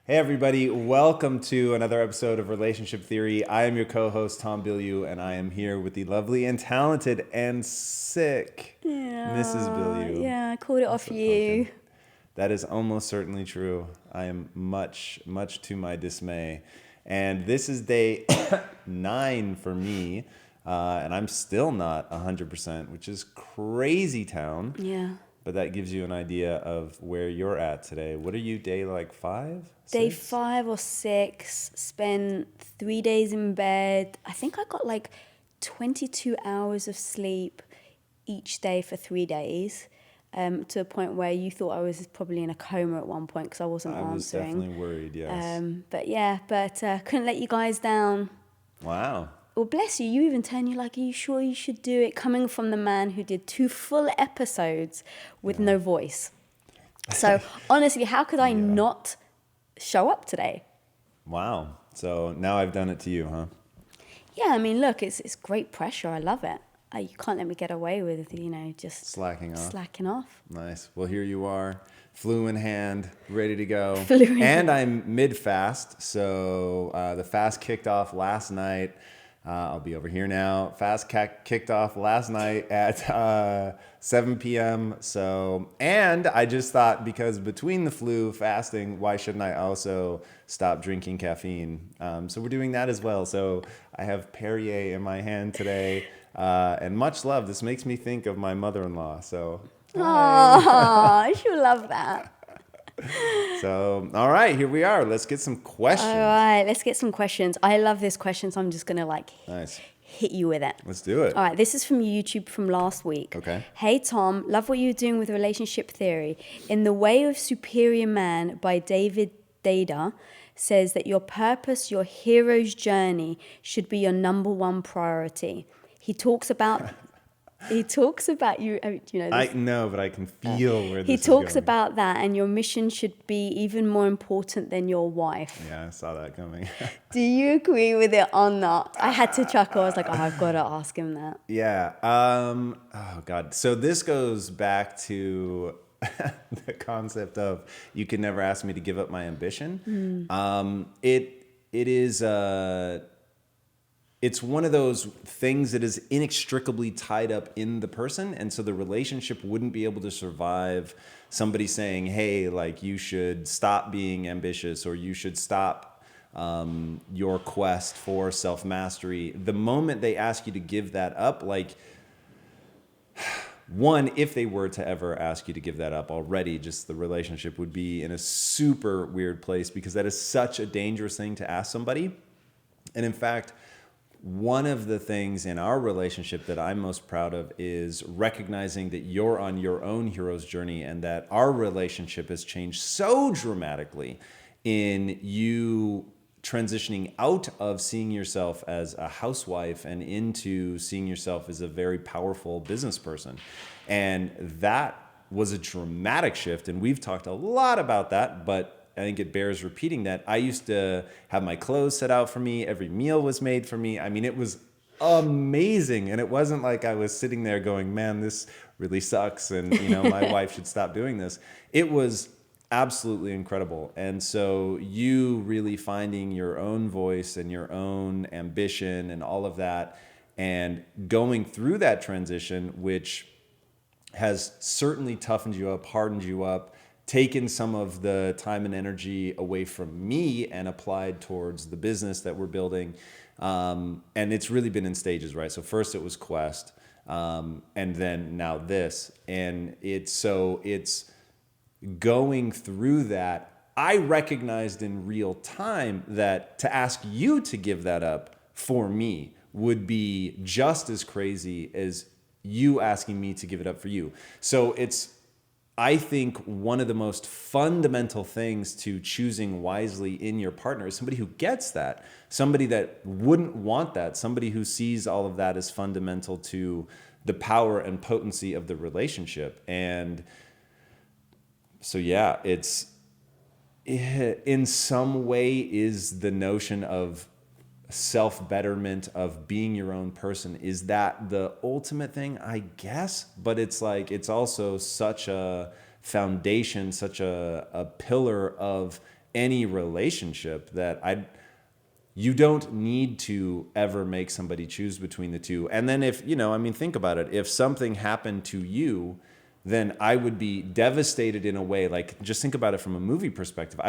Hey everybody, welcome to another episode of Relationship Theory. I am your co-host Tom Bilyeu, and I am here with the lovely and talented and sick Mrs. Bilyeu. Yeah, I called it off you. Pumpkin. That is almost certainly true. I am much to my dismay. And this is day 9 for me, and I'm still not 100%, which is crazy town. Yeah. But that gives you an idea of where you're at today. What are you, day like 5? Day 6? 5 or 6, spent 3 days in bed. I think I got like 22 hours of sleep each day for 3 days, to a point where you thought I was probably in a coma at one point because I wasn't answering. I was definitely worried, yes. But couldn't let you guys down. Wow. Well, bless you. You even turned, you're like, are you sure you should do it? Coming from the man who did 2 full episodes with no voice. So honestly, how could I not show up today? Wow. So now I've done it to you, huh? Yeah, I mean, look, it's great pressure. I love it. You can't let me get away with, just Slacking off. Nice. Well, here you are, flu in hand, ready to go. And I'm mid-fast, so the fast kicked off last night. I'll be over here now. Fast kicked off last night at 7 p.m. So, and I just thought, because between the flu, fasting, why shouldn't I also stop drinking caffeine? So we're doing that as well. So I have Perrier in my hand today, and much love. This makes me think of my mother-in-law. So, oh, she'll love that. So, all right, here we are. Let's get some questions. All right, let's get some questions. I love this question, so I'm just going to Nice. hit you with it. Let's do it. All right, this is from YouTube from last week. Okay. Hey, Tom, love what you're doing with relationship theory. In The Way of Superior Man by David Dada says that your purpose, your hero's journey should be your number one priority. He talks about you, you know this? I know, but I can feel where this He is talks going. about that, and your mission should be even more important than your wife. Yeah, I saw that coming. Do you agree with it or not? I had to chuckle. I was like, oh, I've got to ask him that. Yeah. Oh, God. So this goes back to the concept of you can never ask me to give up my ambition. It is... it's one of those things that is inextricably tied up in the person. And so the relationship wouldn't be able to survive somebody saying, hey, like, you should stop being ambitious, or you should stop your quest for self-mastery. The moment they ask you to give that up, like, one, if they were to ever ask you to give that up already, just the relationship would be in a super weird place, because that is such a dangerous thing to ask somebody. And in fact, one of the things in our relationship that I'm most proud of is recognizing that you're on your own hero's journey, and that our relationship has changed so dramatically in you transitioning out of seeing yourself as a housewife and into seeing yourself as a very powerful business person. And that was a dramatic shift, and we've talked a lot about that, but I think it bears repeating that I used to have my clothes set out for me. Every meal was made for me. I mean, it was amazing. And it wasn't like I was sitting there going, man, this really sucks, and my wife should stop doing this. It was absolutely incredible. And so you really finding your own voice and your own ambition and all of that, and going through that transition, which has certainly toughened you up, hardened you up, taken some of the time and energy away from me and applied towards the business that we're building. And it's really been in stages, right? So first it was Quest, and then now this. And it's going through that. I recognized in real time that to ask you to give that up for me would be just as crazy as you asking me to give it up for you. So it's, I think, one of the most fundamental things to choosing wisely in your partner is somebody who gets that, somebody that wouldn't want that, somebody who sees all of that as fundamental to the power and potency of the relationship. And so, yeah, it's in some way is the notion of self-betterment, of being your own person. Is that the ultimate thing? I guess. But it's also such a foundation, such a pillar of any relationship that you don't need to ever make somebody choose between the two. And then if, think about it. If something happened to you, then I would be devastated in a way. Like, just think about it from a movie perspective.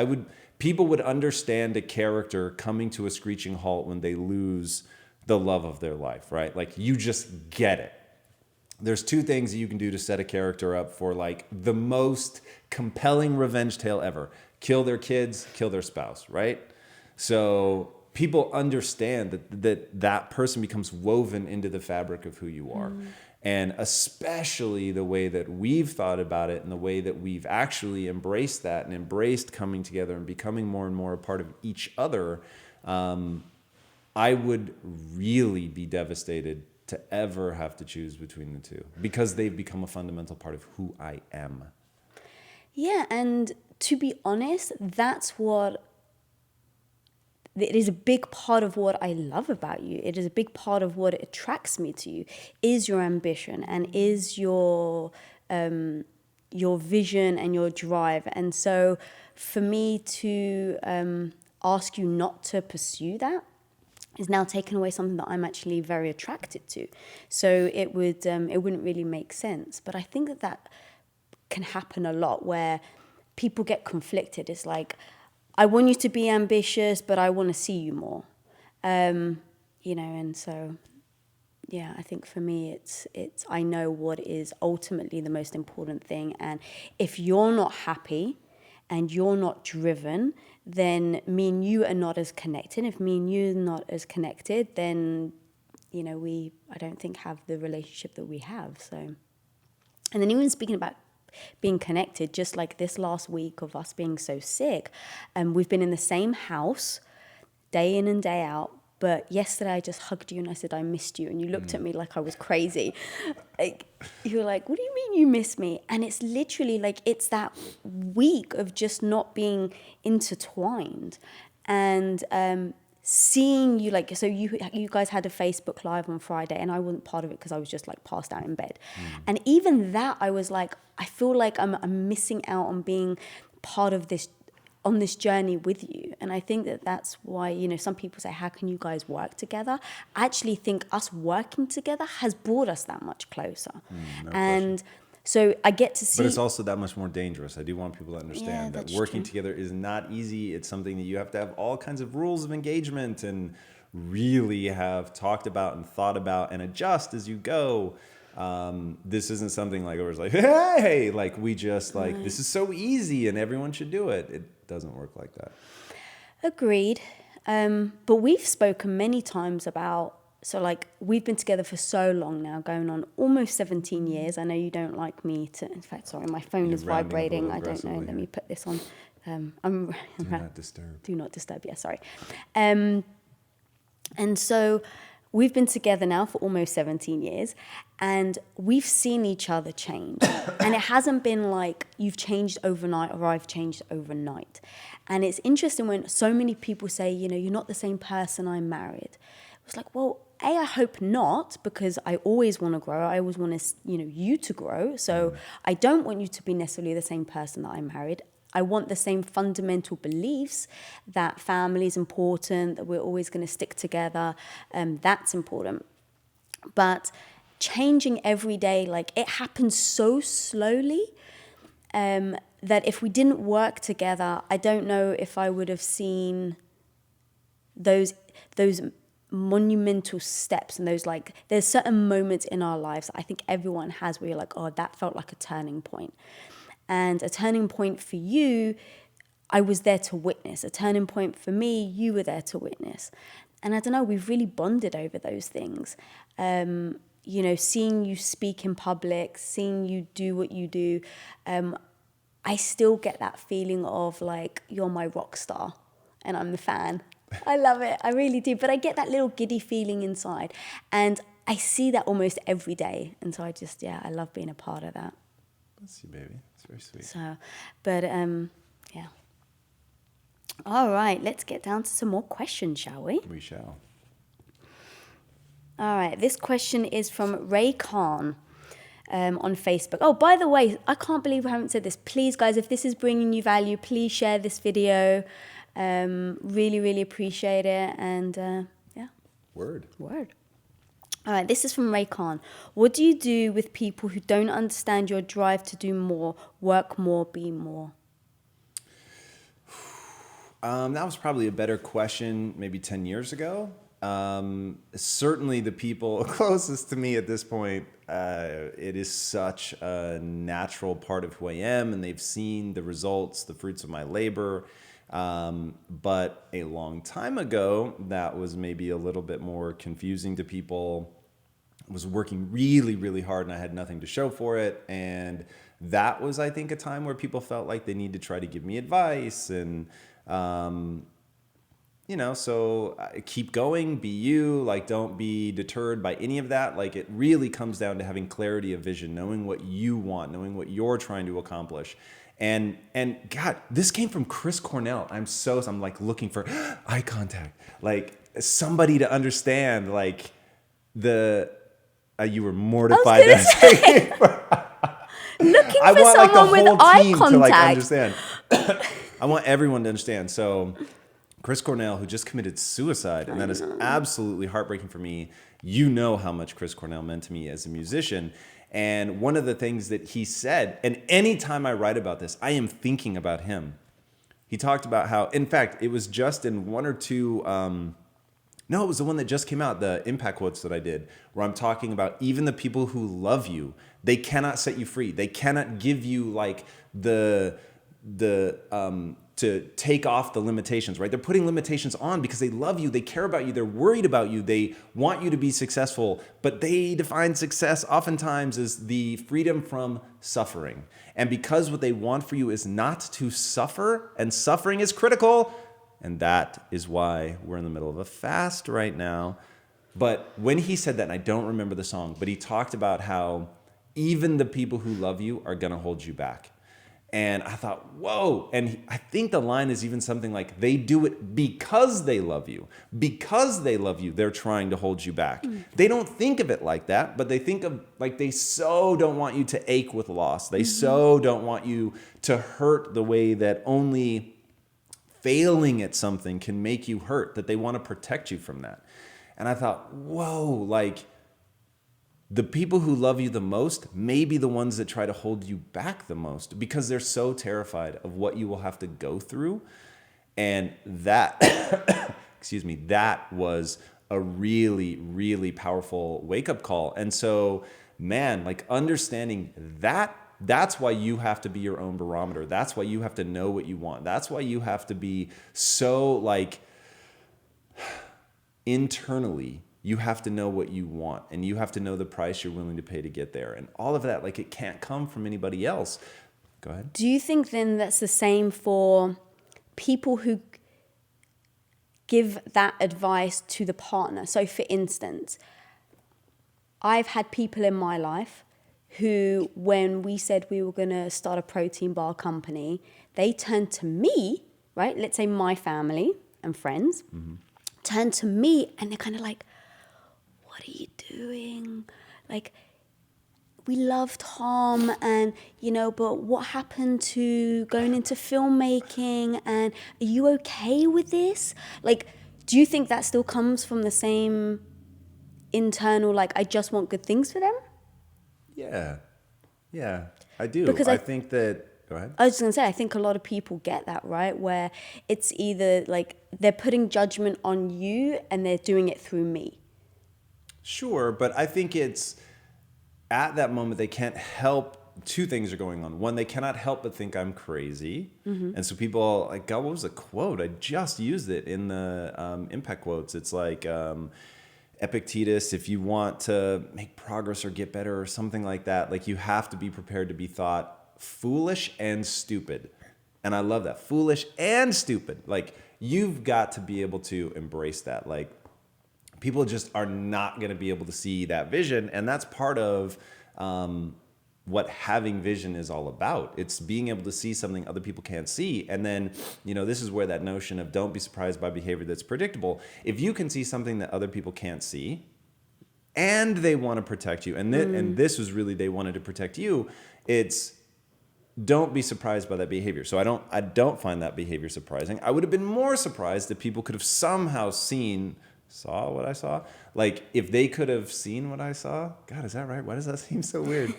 People would understand a character coming to a screeching halt when they lose the love of their life, right? Like, you just get it. There's two things you can do to set a character up for like the most compelling revenge tale ever. Kill their kids, kill their spouse, right? So people understand that person becomes woven into the fabric of who you are. And especially the way that we've thought about it and the way that we've actually embraced that and embraced coming together and becoming more and more a part of each other, I would really be devastated to ever have to choose between the two because they've become a fundamental part of who I am. Yeah, and to be honest, it is a big part of what I love about you. It is a big part of what attracts me to you, is your ambition and is your vision and your drive. And so for me to ask you not to pursue that is now taken away something that I'm actually very attracted to. So it wouldn't really make sense. But I think that can happen a lot where people get conflicted. It's like, I want you to be ambitious, but I want to see you more. And so, yeah, I think for me, it's I know what is ultimately the most important thing. And if you're not happy and you're not driven, then me and you are not as connected. If me and you are not as connected, then, I don't think have the relationship that we have. So, and then even speaking about being connected, just like this last week of us being so sick, we've been in the same house day in and day out. But yesterday I just hugged you and I said, I missed you. And you looked at me like I was crazy. Like, you were like, what do you mean you miss me? And it's literally like, it's that week of just not being intertwined. And seeing you, like, so you guys had a Facebook Live on Friday and I wasn't part of it because I was just like passed out in bed. And even that, I was like, I feel like I'm missing out on being part of this, on this journey with you. And I think that's why, some people say, how can you guys work together? I actually think us working together has brought us that much closer. No and question. So I get to see. But it's also that much more dangerous. I do want people to understand that working together is not easy. It's something that you have to have all kinds of rules of engagement and really have talked about and thought about and adjust as you go. This isn't something like, it was like, hey, like we just like, this is so easy and everyone should do it. It doesn't work like that. Agreed. But we've spoken many times about, so like we've been together for so long now, going on almost 17 years. I know you don't like me to, in fact, sorry, my phone is vibrating. I don't know. Let me put this on. Do not disturb. Do not disturb. Yeah, sorry. And so we've been together now for almost 17 years and we've seen each other change. And it hasn't been like you've changed overnight or I've changed overnight. And it's interesting when so many people say, you're not the same person I married. It's like, well, I hope not, because I always want to grow. I always want to, you to grow. So I don't want you to be necessarily the same person that I married. I want the same fundamental beliefs that family is important, that we're always going to stick together. That's important. But changing every day, like it happens so slowly that if we didn't work together, I don't know if I would have seen those monumental steps and those, like, there's certain moments in our lives that I think everyone has where you're like, oh, that felt like a turning point. And a turning point for you, I was there to witness. A turning point for me, you were there to witness. And I don't know, we've really bonded over those things. Seeing you speak in public, seeing you do what you do, I still get that feeling of like, you're my rock star and I'm the fan. I love it. I really do. But I get that little giddy feeling inside. And I see that almost every day. And so I love being a part of that. Bless you, baby. It's very sweet. So, but yeah. All right, let's get down to some more questions, shall we? We shall. All right, this question is from Ray Khan. on Facebook. Oh, by the way, I can't believe I haven't said this. Please, guys, if this is bringing you value, please share this video. Really, really appreciate it. And yeah. Word. All right, this is from Ray Khan. What do you do with people who don't understand your drive to do more, work more, be more? That was probably a better question maybe 10 years ago. Certainly the people closest to me at this point, it is such a natural part of who I am, and they've seen the results, the fruits of my labor. But a long time ago, that was maybe a little bit more confusing to people. I was working really, really hard and I had nothing to show for it. And that was, I think, a time where people felt like they need to try to give me advice and, so keep going, be you, like, don't be deterred by any of that. Like, it really comes down to having clarity of vision, knowing what you want, knowing what you're trying to accomplish. And God, this came from Chris Cornell. I'm like looking for eye contact, like somebody to understand, like you were mortified. Looking I for want like the someone with whole eye team to contact. like understand. I want everyone to understand. So Chris Cornell, who just committed suicide, and that is absolutely heartbreaking for me. You know how much Chris Cornell meant to me as a musician. And one of the things that he said, and anytime I write about this, I am thinking about him. He talked about how, in fact, it was just in one or two, no, it was the one that just came out, the impact quotes that I did, where I'm talking about even the people who love you, they cannot set you free. They cannot give you like to take off the limitations, right? They're putting limitations on because they love you, they care about you, they're worried about you, they want you to be successful, but they define success oftentimes as the freedom from suffering. And because what they want for you is not to suffer, and suffering is critical, and that is why we're in the middle of a fast right now. But when he said that, and I don't remember the song, but he talked about how even the people who love you are gonna hold you back. And I thought, whoa. And I think the line is even something like, they do it because they love you. Because they love you, they're trying to hold you back. They don't think of it like that, but they think of like they so don't want you to ache with loss. They so don't want you to hurt the way that only failing at something can make you hurt, that they want to protect you from that. And I thought, whoa, like, the people who love you the most may be the ones that try to hold you back the most because they're so terrified of what you will have to go through. And that, that was a really, really powerful wake-up call. And so, man, like understanding that, that's why you have to be your own barometer. That's why you have to know what you want. That's why you have to be so like internally, you have to know what you want, and you have to know the price you're willing to pay to get there. And all of that, like, it can't come from anybody else. Go ahead. Do you think then that's the same for people who give that advice to the partner? So for instance, I've had people in my life who, when we said we were going to start a protein bar company, they turned to me, right? Let's say my family and friends turned to me, and they're kind of like, what are you doing? Like, we love Tom, and, but what happened to going into filmmaking, and are you okay with this? Like, do you think that still comes from the same internal, like, I just want good things for them? Yeah, I do. Because I think that, go ahead. I was just going to say, I think a lot of people get that, right? Where it's either like they're putting judgment on you and they're doing it through me. Sure, but I think it's at that moment they can't help. Two things are going on. One, they cannot help but think I'm crazy. And so people like, God, what was the quote? I just used it in the impact quotes. It's like Epictetus, if you want to make progress or get better or something like that, like you have to be prepared to be thought foolish and stupid. And I love that. Foolish and stupid. Like, you've got to be able to embrace that. Like, people just are not going to be able to see that vision. And that's part of what having vision is all about. It's being able to see something other people can't see. And then, this is where that notion of don't be surprised by behavior that's predictable. If you can see something that other people can't see, and they want to protect you. And this was really, they wanted to protect you. It's, don't be surprised by that behavior. So I don't find that behavior surprising. I would have been more surprised if people could have somehow saw what I saw. Like if they could have seen what I saw. God, is that right? Why does that seem so weird?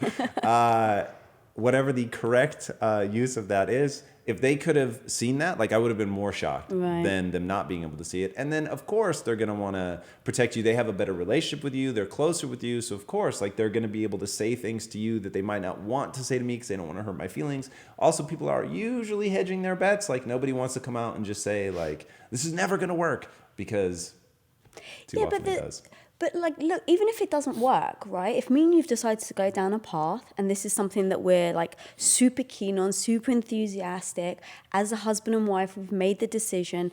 Whatever the correct use of that is, if they could have seen that, like I would have been more shocked than them not being able to see it. And then of course they're going to want to protect you. They have a better relationship with you. They're closer with you. So of course, like they're going to be able to say things to you that they might not want to say to me because they don't want to hurt my feelings. Also, people are usually hedging their bets. Like nobody wants to come out and just say like, this is never going to work, because too often it does. But like, look, even if it doesn't work, right? If me and you've decided to go down a path, and this is something that we're like super keen on, super enthusiastic, as a husband and wife, we've made the decision.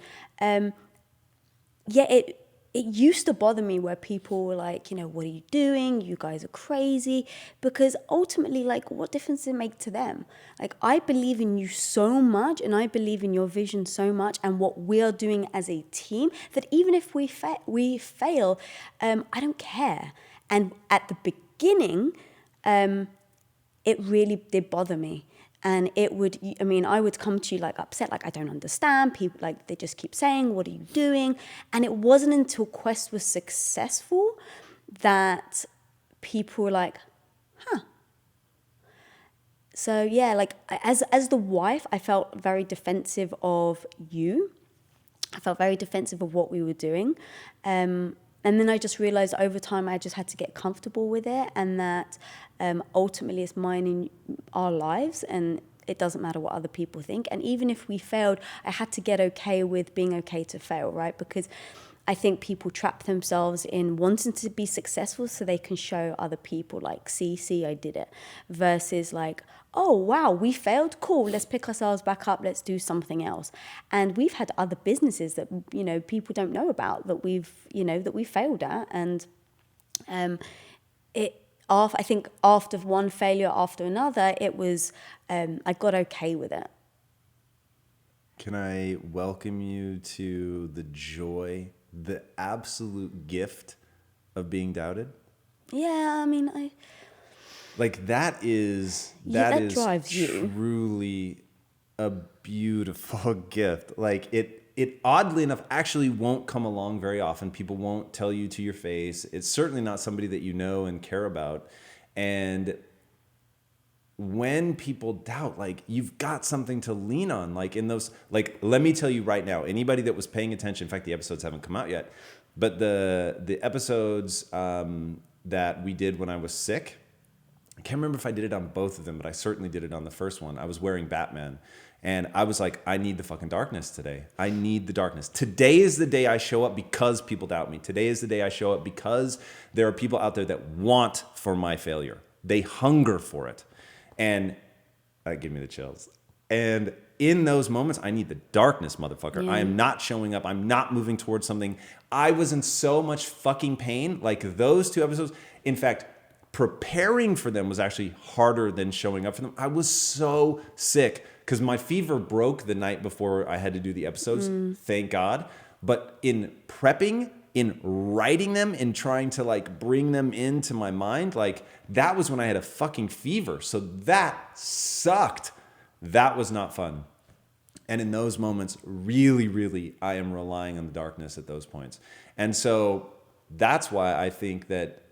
It used to bother me where people were like, you know, what are you doing? You guys are crazy. Because ultimately, like, what difference does it make to them? Like, I believe in you so much, and I believe in your vision so much, and what we're doing as a team, that even if we fail, I don't care. And at the beginning, it really did bother me. And it would, I mean, I would come to you like upset, like I don't understand. People, like, they just keep saying, what are you doing? And it wasn't until Quest was successful that people were like, huh. So yeah, like as the wife, I felt very defensive of you. I felt very defensive of what we were doing. And then I just realized over time I just had to get comfortable with it, and that ultimately it's mine in our lives, and it doesn't matter what other people think. And even if we failed, I had to get okay with being okay to fail, right? Because I think people trap themselves in wanting to be successful so they can show other people like, see, I did it. Versus like, oh, wow, we failed. Cool, let's pick ourselves back up. Let's do something else. And we've had other businesses that, you know, people don't know about that we failed at. And I think after one failure after another, it was, I got okay with it. Can I welcome you to the joy, the absolute gift of being doubted? Yeah, I mean, like that is drives you. Truly a beautiful gift. Like it oddly enough actually won't come along very often. People won't tell you to your face. It's certainly not somebody that you know and care about. And when people doubt, like you've got something to lean on, like in those, like, let me tell you right now, anybody that was paying attention, in fact, the episodes haven't come out yet, but the episodes that we did when I was sick, I can't remember if I did it on both of them, but I certainly did it on the first one. I was wearing Batman, and I was like, I need the fucking darkness today. I need the darkness. Today is the day I show up because people doubt me. Today is the day I show up because there are people out there that want for my failure. They hunger for it. And that gave me the chills. And in those moments, I need the darkness, motherfucker. Yeah. I am not showing up. I'm not moving towards something. I was in so much fucking pain. Like those two episodes, in fact, preparing for them was actually harder than showing up for them. I was so sick because my fever broke the night before I had to do the episodes. Thank God. But in prepping, in writing them, in trying to like bring them into my mind, like that was when I had a fucking fever. So that sucked. That was not fun. And in those moments, really, really, I am relying on the darkness at those points. And so that's why I think that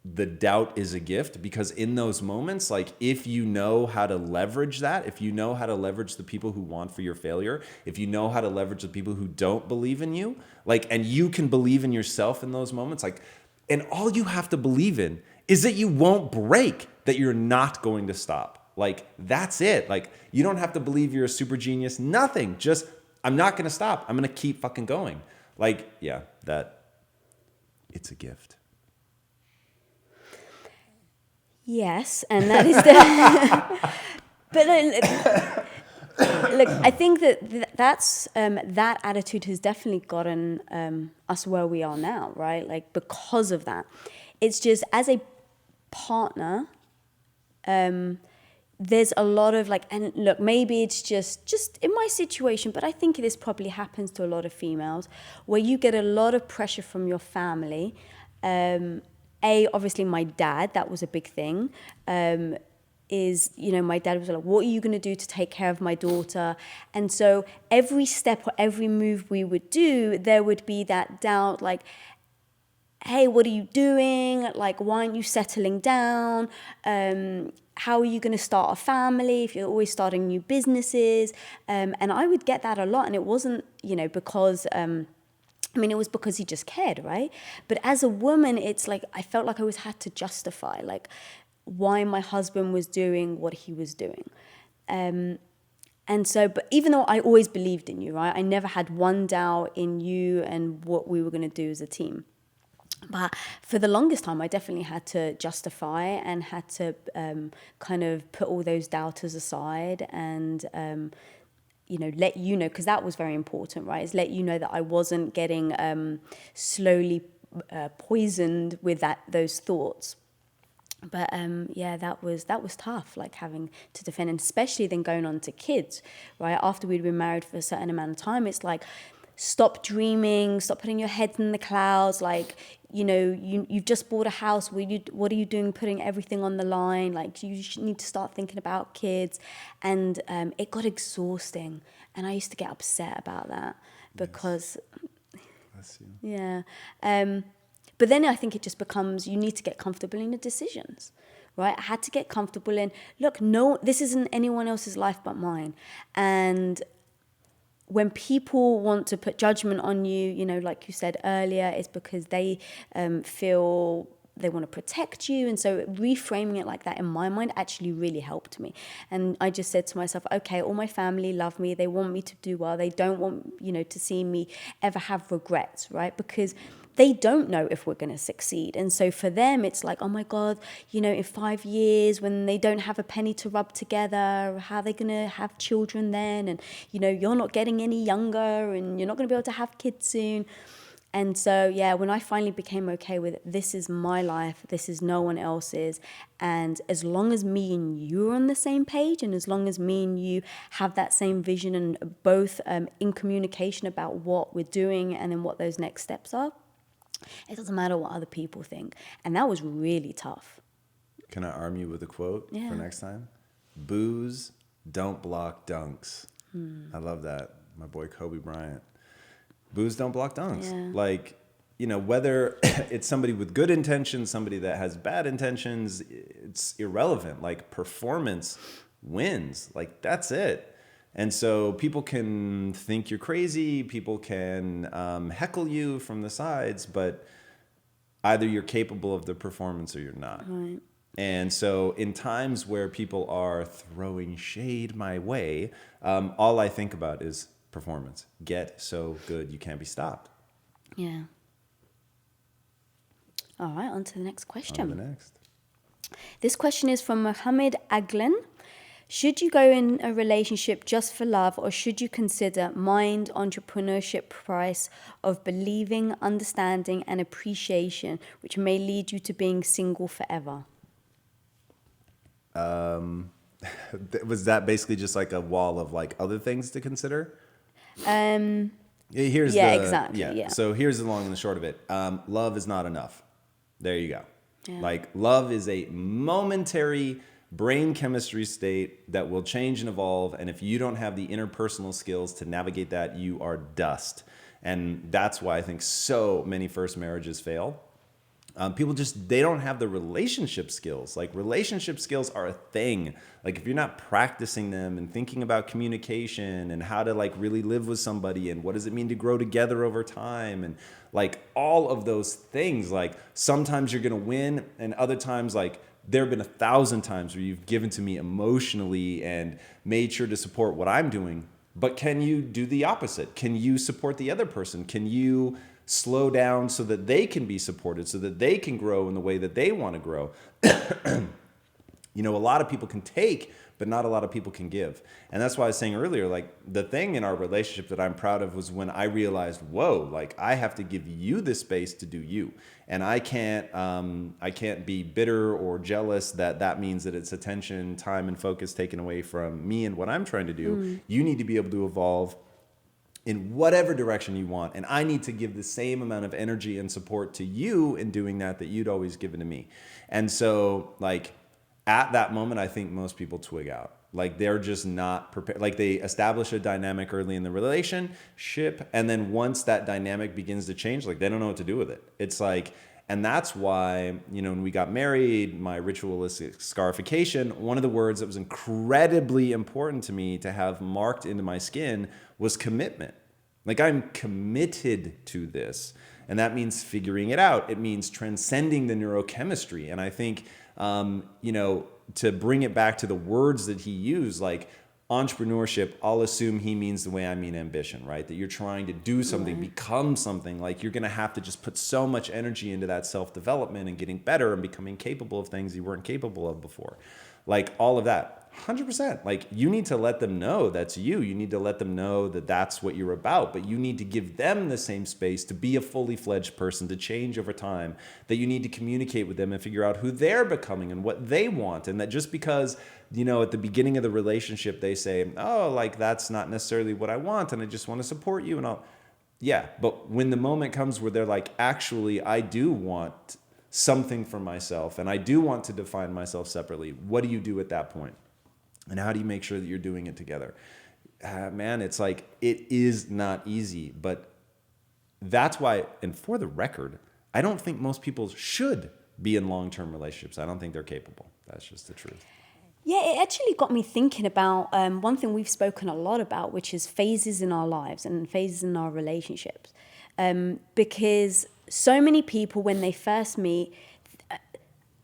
the doubt is a gift, because in those moments, like if you know how to leverage that, if you know how to leverage the people who want for your failure, if you know how to leverage the people who don't believe in you, like, and you can believe in yourself in those moments, like, and all you have to believe in is that you won't break, that you're not going to stop. Like, that's it. Like, you don't have to believe you're a super genius, nothing. Just, I'm not going to stop. I'm going to keep fucking going. Like, yeah, it's a gift. Yes, and that is but look, I think that's that attitude has definitely gotten us where we are now, right? Like because of that, it's just as a partner, there's a lot of like, and look, maybe it's just in my situation, but I think this probably happens to a lot of females, where you get a lot of pressure from your family. Obviously my dad, that was a big thing. My dad was like, what are you going to do to take care of my daughter? And so every step or every move we would do, there would be that doubt, like, hey, what are you doing? Like, why aren't you settling down? How are you going to start a family if you're always starting new businesses? And I would get that a lot. And it wasn't, because, it was because he just cared, right? But as a woman, it's like, I felt like I always had to justify, like, why my husband was doing what he was doing. And so, but even though I always believed in you, right? I never had one doubt in you and what we were going to do as a team. But for the longest time, I definitely had to justify and had to kind of put all those doubters aside and, let you know, because that was very important, right? Is let you know that I wasn't getting slowly poisoned with those thoughts. But that was tough, like having to defend, and especially then going on to kids, right? After we'd been married for a certain amount of time, it's like, stop dreaming, stop putting your head in the clouds. Like, you've just bought a house. What are you doing putting everything on the line? Like, you need to start thinking about kids. And it got exhausting. And I used to get upset about that because, Bless you. yeah. But then I think it just becomes, you need to get comfortable in the decisions, right? I had to get comfortable in, look, no, this isn't anyone else's life but mine. And when people want to put judgment on you, like you said earlier, it's because they feel they want to protect you. And so reframing it like that in my mind actually really helped me. And I just said to myself, okay, all my family love me. They want me to do well. They don't want, to see me ever have regrets, right? Because they don't know if we're going to succeed. And so for them, it's like, oh my God, in 5 years when they don't have a penny to rub together, how are they going to have children then? And, you're not getting any younger and you're not going to be able to have kids soon. And so, when I finally became okay with it, this is my life, this is no one else's. And as long as me and you are on the same page, and as long as me and you have that same vision and both in communication about what we're doing and then what those next steps are, it doesn't matter what other people think. And that was really tough. Can I arm you with a quote for next time? Booze don't block dunks. I love that. My boy Kobe Bryant. Booze don't block dunks. Yeah. Like, whether it's somebody with good intentions, somebody that has bad intentions, it's irrelevant. Like, performance wins. Like, that's it. And so people can think you're crazy, people can heckle you from the sides, but either you're capable of the performance or you're not. Right. And so in times where people are throwing shade my way, all I think about is performance. Get so good you can't be stopped. Yeah. All right, on to the next question. On to the next. This question is from Mohammed Aglan. Should you go in a relationship just for love, or should you consider mind, entrepreneurship, price of believing, understanding, and appreciation, which may lead you to being single forever? Was that basically just like a wall of like other things to consider? Exactly. Yeah. So here's the long and the short of it. Love is not enough. There you go. Yeah. Like, love is a momentary brain chemistry state that will change and evolve. And if you don't have the interpersonal skills to navigate that, you are dust. And that's why I think so many first marriages fail. People they don't have the relationship skills. Like, relationship skills are a thing. Like, if you're not practicing them and thinking about communication and how to like really live with somebody and what does it mean to grow together over time and like all of those things, like sometimes you're going to win and other times, like, there have been 1,000 times where you've given to me emotionally and made sure to support what I'm doing. But can you do the opposite? Can you support the other person? Can you slow down so that they can be supported, so that they can grow in the way that they want to grow? A lot of people can take, but not a lot of people can give. And that's why I was saying earlier, like, the thing in our relationship that I'm proud of was when I realized, whoa, like, I have to give you the space to do you. And I can't be bitter or jealous that means that it's attention, time, and focus taken away from me and what I'm trying to do. You need to be able to evolve in whatever direction you want. And I need to give the same amount of energy and support to you in doing that you'd always given to me. And so like at that moment, I think most people twig out. Like they're just not prepared. Like they establish a dynamic early in the relationship. And then once that dynamic begins to change, like they don't know what to do with it. It's like, and that's why, you know, when we got married, my ritualistic scarification, one of the words that was incredibly important to me to have marked into my skin was commitment. Like I'm committed to this. And that means figuring it out. It means transcending the neurochemistry. And I think, you know, to bring it back to the words that he used, like entrepreneurship, I'll assume he means the way I mean ambition, right? That you're trying to do something, become something. Like you're going to have to just put so much energy into that self-development and getting better and becoming capable of things you weren't capable of before. Like all of that. 100%. Like you need to let them know that's you. You need to let them know that that's what you're about, but you need to give them the same space to be a fully fledged person, to change over time, that you need to communicate with them and figure out who they're becoming and what they want. And that just because, you know, at the beginning of the relationship, they say, oh, like that's not necessarily what I want. And I just want to support you and all. Yeah. But when the moment comes where they're like, actually, I do want something for myself and I do want to define myself separately. What do you do at that point? And how do you make sure that you're doing it together? Man, it's like, it is not easy, but that's why, and for the record, I don't think most people should be in long-term relationships. I don't think they're capable. That's just the truth. Yeah, it actually got me thinking about one thing we've spoken a lot about, which is phases in our lives and phases in our relationships. Because so many people, when they first meet,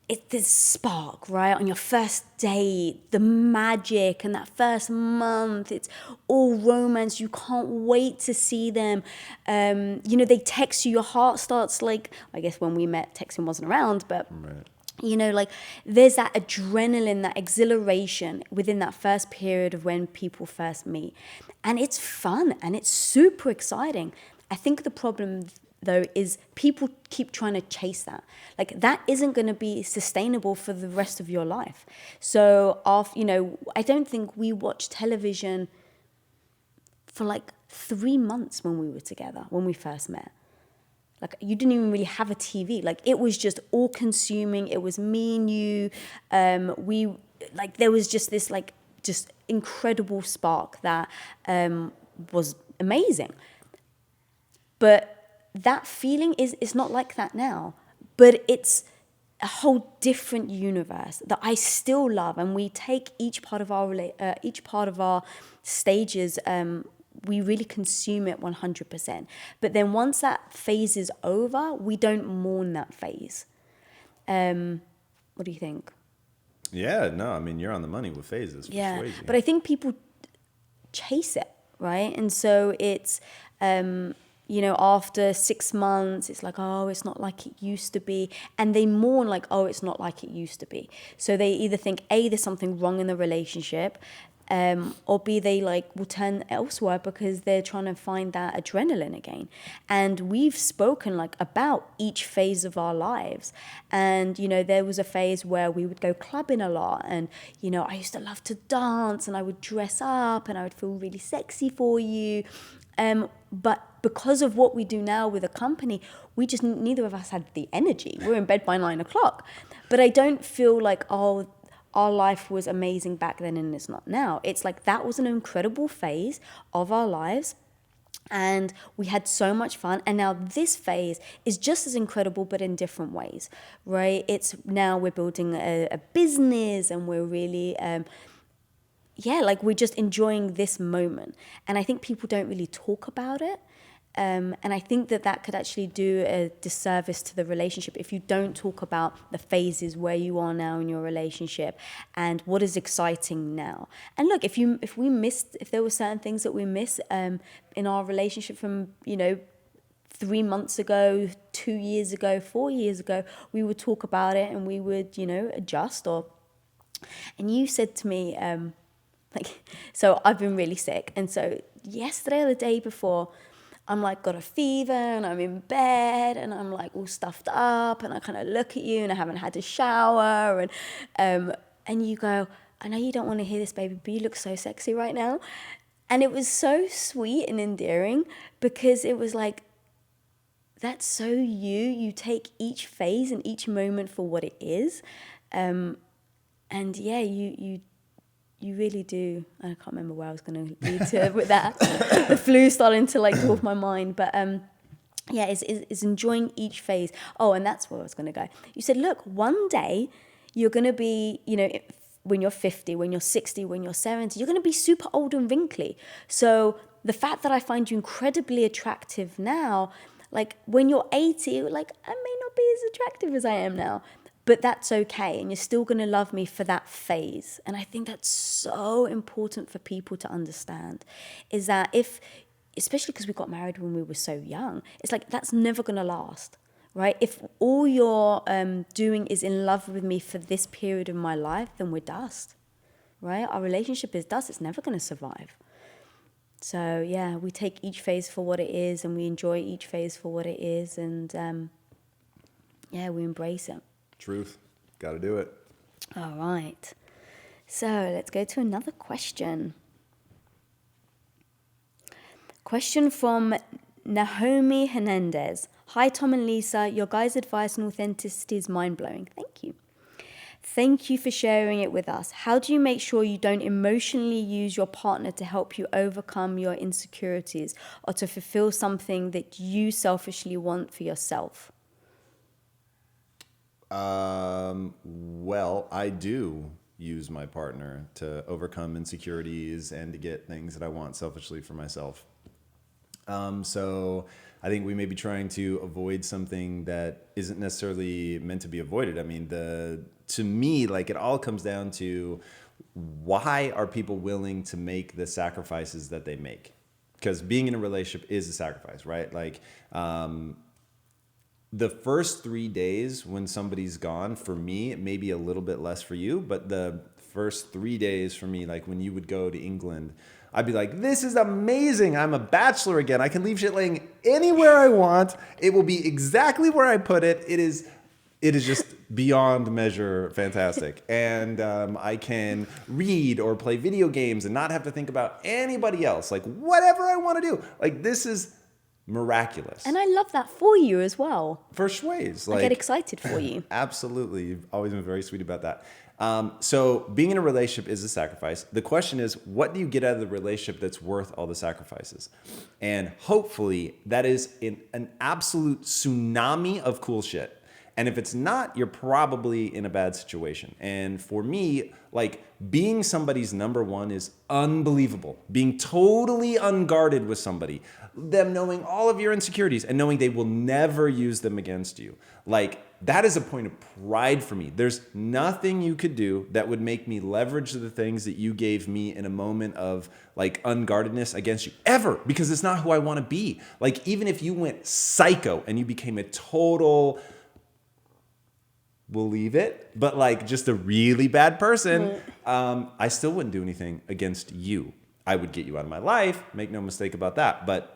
it's this spark, right? On your first date, the magic, and that first month, it's all romance. You can't wait to see them. You know, they text you, your heart starts like, I guess when we met, texting wasn't around, but Right. you know, like there's that adrenaline, that exhilaration within that first period of when people first meet. And it's fun and it's super exciting. I think the problem though is people keep trying to chase that. Like that isn't going to be sustainable for the rest of your life. So after, you know, I don't think we watched television for like 3 months when we were together, when we first met. Like you didn't even really have a TV. Like it was just all consuming. It was me and you. We like there was just this like just incredible spark that was amazing. But that feeling is not like that now. But it's a whole different universe that I still love, and we take each part of our stages. We really consume it 100%. But then once that phase is over, we don't mourn that phase. What do you think? Yeah, no, I mean, you're on the money with phases. Yeah, Swayze. but I think people chase it, right? And so it's, you know, after 6 months, it's like, oh, it's not like it used to be. And they mourn like, oh, it's not like it used to be. So they either think, A, there's something wrong in the relationship, or B, they like will turn elsewhere because they're trying to find that adrenaline again. And we've spoken like about each phase of our lives. And, you know, there was a phase where we would go clubbing a lot. And, you know, I used to love to dance and I would dress up and I would feel really sexy for you. But because of what we do now with a company, we just, neither of us had the energy. We're in bed by 9 o'clock. But I don't feel like, oh, our life was amazing back then and it's not now. It's like that was an incredible phase of our lives and we had so much fun. And now this phase is just as incredible, but in different ways, right? It's now we're building a business and we're really, like we're just enjoying this moment. And I think people don't really talk about it. And I think that could actually do a disservice to the relationship if you don't talk about the phases where you are now in your relationship and what is exciting now. And look, if there were certain things that we miss in our relationship from, you know, 3 months ago, 2 years ago, 4 years ago, we would talk about it and we would, you know, adjust. And you said to me, so I've been really sick, and so yesterday or the day before, I'm like got a fever and I'm in bed and I'm like all stuffed up and I kind of look at you and I haven't had a shower and you go, I know you don't want to hear this, baby, but you look so sexy right now. And it was so sweet and endearing because it was like, that's so you. You take each phase and each moment for what it is. And yeah, you really do. I can't remember where I was going to lead to with that. The flu starting to like dwarf my mind. But yeah, it's enjoying each phase. Oh, and that's where I was going to go. You said, look, one day you're going to be, when you're 50, when you're 60, when you're 70, you're going to be super old and wrinkly. So the fact that I find you incredibly attractive now, like when you're 80, like I may not be as attractive as I am now, but that's okay. And you're still going to love me for that phase. And I think that's so important for people to understand, is that especially because we got married when we were so young, it's like, that's never going to last, right? If all you're doing is in love with me for this period of my life, then we're dust, right? Our relationship is dust. It's never going to survive. So yeah, we take each phase for what it is, and we enjoy each phase for what it is, and yeah, we embrace it. Truth. Got to do it. All right. So let's go to another question. Question from Naomi Hernandez. Hi, Tom and Lisa. Your guys' advice on authenticity is mind-blowing. Thank you. Thank you for sharing it with us. How do you make sure you don't emotionally use your partner to help you overcome your insecurities or to fulfill something that you selfishly want for yourself? Well, I do use my partner to overcome insecurities and to get things that I want selfishly for myself. So I think we may be trying to avoid something that isn't necessarily meant to be avoided. I mean, to me, like, it all comes down to, why are people willing to make the sacrifices that they make? Because being in a relationship is a sacrifice, right? Like, the first 3 days when somebody's gone, for me, it may be a little bit less for you, but the first 3 days for me, like when you would go to England, I'd be like, this is amazing. I'm a bachelor again. I can leave shit laying anywhere I want. It will be exactly where I put it. It is just beyond measure fantastic. And I can read or play video games and not have to think about anybody else. Like, whatever I want to do. Like, this is miraculous. And I love that for you as well. For Schways. I get excited for you. Absolutely. You've always been very sweet about that. So being in a relationship is a sacrifice. The question is, what do you get out of the relationship that's worth all the sacrifices? And hopefully that is an absolute tsunami of cool shit. And if it's not, you're probably in a bad situation. And for me, like, being somebody's number one is unbelievable. Being totally unguarded with somebody, them knowing all of your insecurities and knowing they will never use them against you. Like, that is a point of pride for me. There's nothing you could do that would make me leverage the things that you gave me in a moment of like unguardedness against you ever, because it's not who I want to be. Like, even if you went psycho and you became a total, we'll leave it, but like just a really bad person, I still wouldn't do anything against you. I would get you out of my life, make no mistake about that. But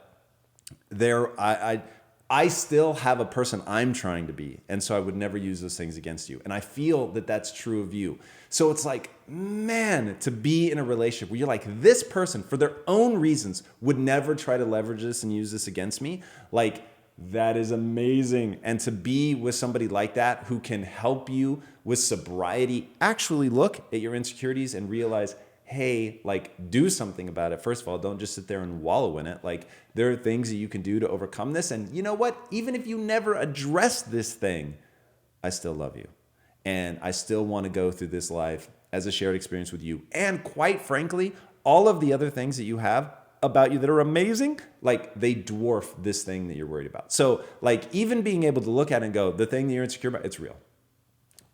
I still have a person I'm trying to be. And so I would never use those things against you. And I feel that that's true of you. So it's like, man, to be in a relationship where you're like, this person for their own reasons would never try to leverage this and use this against me. Like, that is amazing. And to be with somebody like that who can help you with sobriety, actually look at your insecurities and realize, hey, like, do something about it. First of all, don't just sit there and wallow in it. Like, there are things that you can do to overcome this. And you know what? Even if you never address this thing, I still love you. And I still want to go through this life as a shared experience with you. And quite frankly, all of the other things that you have about you that are amazing, like, they dwarf this thing that you're worried about. So like, even being able to look at it and go, the thing that you're insecure about, it's real,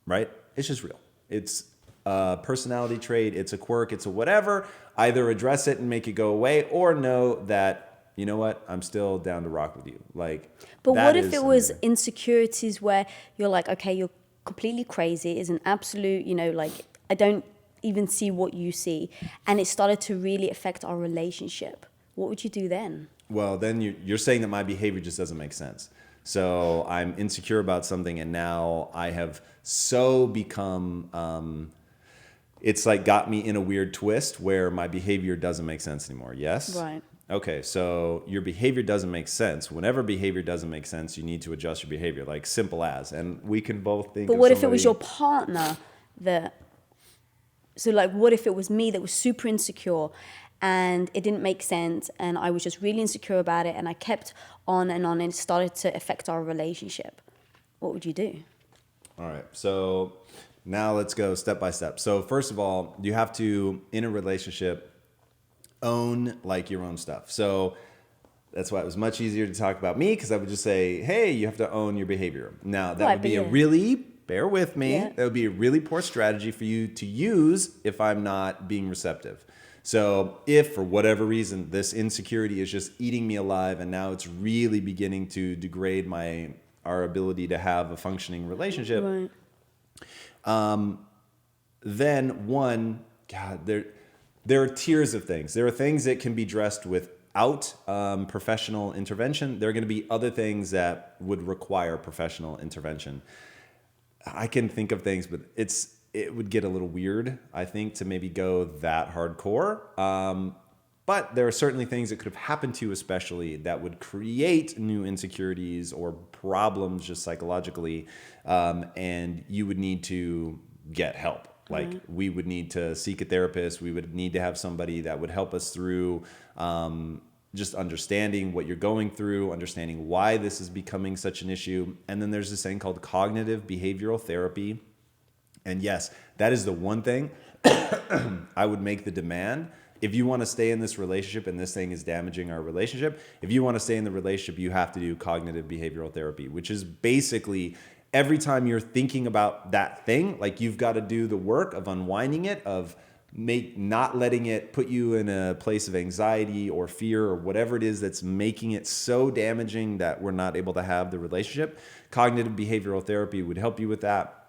right? It's just real. It's a personality trait. It's a quirk. It's a whatever. Either address it and make it go away, or know that, you know what, I'm still down to rock with you. Like, but what if it was insecurities where you're like, okay, you're completely crazy, is an absolute, like, I don't even see what you see, and it started to really affect our relationship? What would you do then? Well, then you're saying that my behavior just doesn't make sense. So I'm insecure about something, and now I have so become it's like got me in a weird twist where my behavior doesn't make sense anymore. Yes? Right. Okay, so your behavior doesn't make sense. Whenever behavior doesn't make sense, you need to adjust your behavior, like simple as. And we can both think But of what if it was your somebody- partner that, so like, what if it was me that was super insecure and it didn't make sense and I was just really insecure about it and I kept on and it started to affect our relationship? What would you do? All right, so now let's go step by step. So first of all, you have to, in a relationship, own like your own stuff. So that's why it was much easier to talk about me, because I would just say, hey, you have to own your behavior. Now, that Right, would be but a yeah. really, bear with me, Yeah. that would be a really poor strategy for you to use if I'm not being receptive. So if for whatever reason this insecurity is just eating me alive and now it's really beginning to degrade our ability to have a functioning relationship, Right. then one, God, there are tiers of things. There are things that can be addressed without professional intervention. There are going to be other things that would require professional intervention. I can think of things, but it would get a little weird, I think, to maybe go that hardcore. But there are certainly things that could have happened to you, especially, that would create new insecurities or problems just psychologically, and you would need to get help. Like, we would need to seek a therapist. We would need to have somebody that would help us through just understanding what you're going through, understanding why this is becoming such an issue. And then there's this thing called cognitive behavioral therapy. And yes, that is the one thing I would make the demand. If you want to stay in this relationship and this thing is damaging our relationship, if you want to stay in the relationship, you have to do cognitive behavioral therapy, which is basically every time you're thinking about that thing, like, you've got to do the work of unwinding it, of not letting it put you in a place of anxiety or fear or whatever it is that's making it so damaging that we're not able to have the relationship. Cognitive behavioral therapy would help you with that,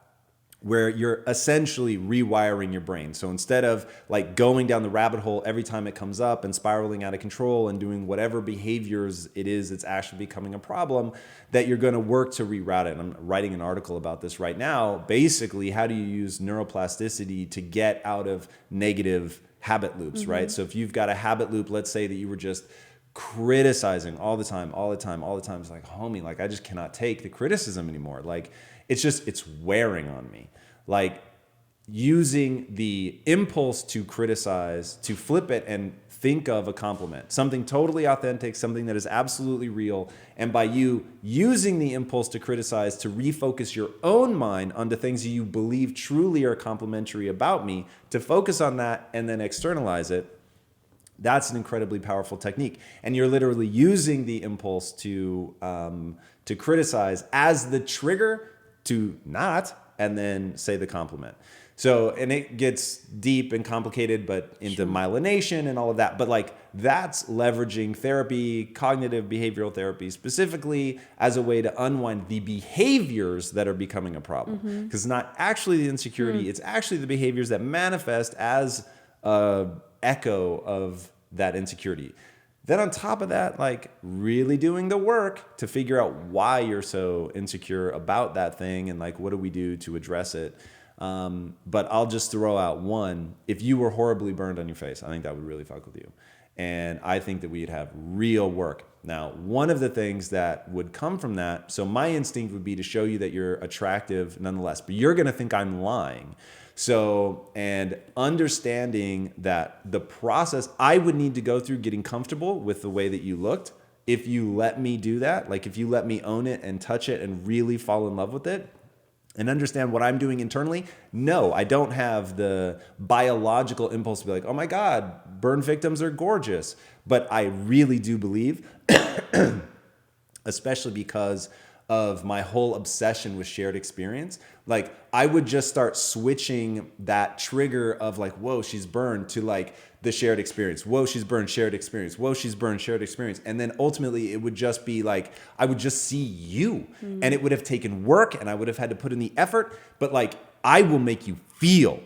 where you're essentially rewiring your brain. So instead of like going down the rabbit hole every time it comes up and spiraling out of control and doing whatever behaviors it is that's actually becoming a problem, that you're going to work to reroute it. And I'm writing an article about this right now. Basically, how do you use neuroplasticity to get out of negative habit loops, right? So if you've got a habit loop, let's say that you were just criticizing all the time. It's like, homie, like, I just cannot take the criticism anymore. Like, it's wearing on me. Like, using the impulse to criticize, to flip it and think of a compliment, something totally authentic, something that is absolutely real. And by you using the impulse to criticize to refocus your own mind onto things you believe truly are complimentary about me, to focus on that and then externalize it, that's an incredibly powerful technique. And you're literally using the impulse to criticize as the trigger to not, and then say the compliment. So, and it gets deep and complicated, but into myelination and all of that. But like, that's leveraging therapy, cognitive behavioral therapy, specifically as a way to unwind the behaviors that are becoming a problem. Because it's not actually the insecurity, it's actually the behaviors that manifest as a echo of that insecurity. Then on top of that, like, really doing the work to figure out why you're so insecure about that thing and like, what do we do to address it? But I'll just throw out one. If you were horribly burned on your face, I think that would really fuck with you. And I think that we'd have real work. Now, one of the things that would come from that, so my instinct would be to show you that you're attractive nonetheless, but you're going to think I'm lying. So, and understanding that the process I would need to go through getting comfortable with the way that you looked, if you let me do that, like if you let me own it and touch it and really fall in love with it and understand what I'm doing internally, no, I don't have the biological impulse to be like, oh my God, burn victims are gorgeous. But I really do believe, especially because of my whole obsession with shared experience, like I would just start switching that trigger of like, whoa, she's burned, to like the shared experience. Whoa, she's burned, shared experience. Whoa, she's burned, shared experience. And then ultimately it would just be like, I would just see you, and it would have taken work and I would have had to put in the effort, but like, I will make you feel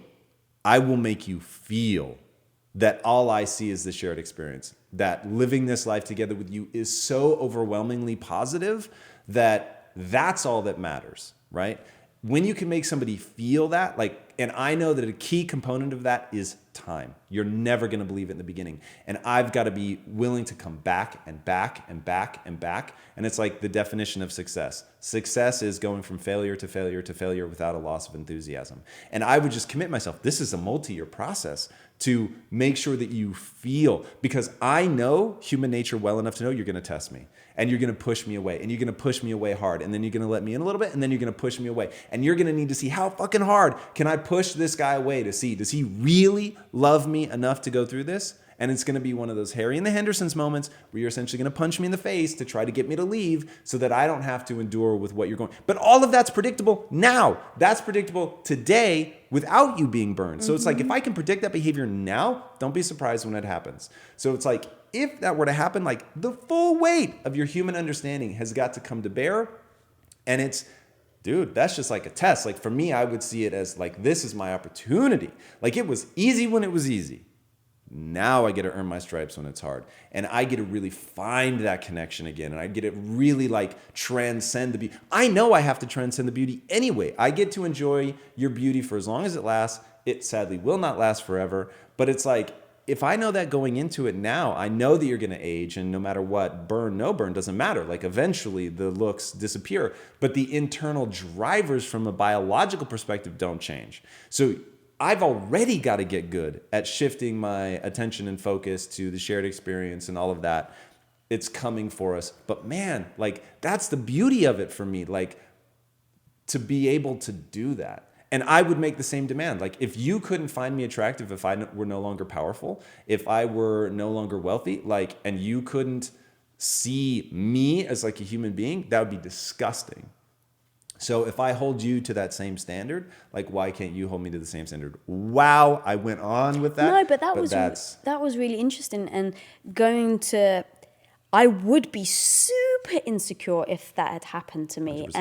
that all I see is the shared experience, that living this life together with you is so overwhelmingly positive that that's all that matters, right? when you can make somebody feel that, like, and I know that a key component of that is time. You're never going to believe it in the beginning. And I've got to be willing to come back and back and back and back. And it's like the definition of success. Success is going from failure to failure to failure without a loss of enthusiasm. And I would just commit myself. This is a multi-year process to make sure that you feel, because I know human nature well enough to know you're going to test me and you're going to push me away and you're going to push me away hard. And then you're going to let me in a little bit and then you're going to push me away. And you're going to need to see how fucking hard can I push this guy away to see, does he really love me enough to go through this? And it's going to be one of those Harry and the Hendersons moments where you're essentially going to punch me in the face to try to get me to leave so that I don't have to endure with what you're going. But all of that's predictable now. That's predictable today without you being burned. So it's like, if I can predict that behavior now, don't be surprised when it happens. So it's like, if that were to happen, like the full weight of your human understanding has got to come to bear. And it's, dude, that's just like a test. Like for me, I would see it as like, this is my opportunity. Like it was easy when it was easy. Now I get to earn my stripes when it's hard. And I get to really find that connection again. And I get to really like transcend the beauty. I know I have to transcend the beauty anyway. I get to enjoy your beauty for as long as it lasts. It sadly will not last forever. But it's like, if I know that going into it now, I know that you're going to age, and no matter what, burn, no burn, doesn't matter. Like eventually the looks disappear, but the internal drivers from a biological perspective don't change. So I've already got to get good at shifting my attention and focus to the shared experience and all of that. It's coming for us. But man, like that's the beauty of it for me, like to be able to do that. And I would make the same demand. Like if you couldn't find me attractive, if I were no longer powerful, if I were no longer wealthy, like, and you couldn't see me as like a human being, that would be disgusting. So if I hold you to that same standard, like why can't you hold me to the same standard? Wow, I went on with that. No, but that was really interesting. And I would be super insecure if that had happened to me. 100%.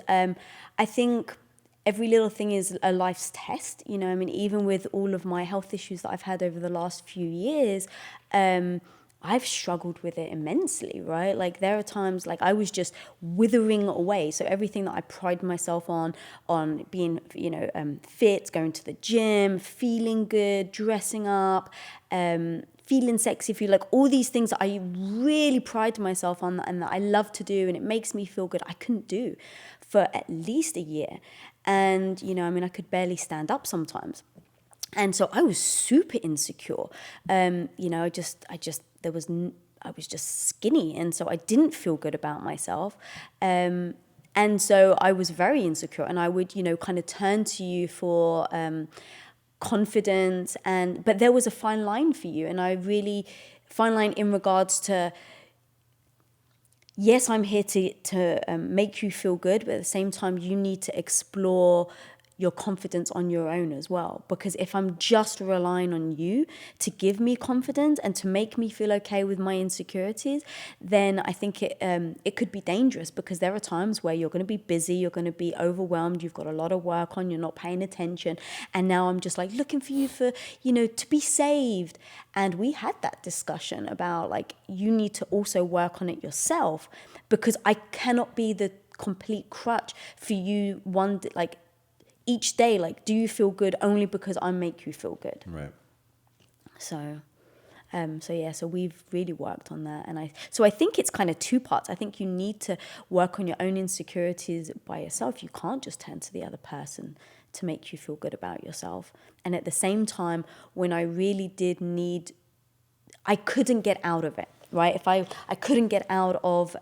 And I think every little thing is a life's test. You know, I mean, even with all of my health issues that I've had over the last few years, I've struggled with it immensely, right? Like there are times like I was just withering away. So everything that I pride myself on being, fit, going to the gym, feeling good, dressing up, feeling sexy, feel like all these things that I really pride myself on and that I love to do and it makes me feel good, I couldn't do for at least a year. And, I could barely stand up sometimes. And so I was super insecure. I was just skinny. And so I didn't feel good about myself. And so I was very insecure, and I would, kind of turn to you for confidence. But there was a fine line for you. And I really, fine line in regards to, yes, I'm here to make you feel good, but at the same time, you need to explore your confidence on your own as well. Because if I'm just relying on you to give me confidence and to make me feel okay with my insecurities, then I think it could be dangerous, because there are times where you're going to be busy, you're going to be overwhelmed, you've got a lot of work on, you're not paying attention. And now I'm just like looking for you for, to be saved. And we had that discussion about like, you need to also work on it yourself, because I cannot be the complete crutch for you each day. Like, do you feel good only because I make you feel good? Right. So we've really worked on that. And I think it's kind of two parts. I think you need to work on your own insecurities by yourself. You can't just turn to the other person to make you feel good about yourself. And at the same time, when I really did need, I couldn't get out of it, right? If I couldn't get out of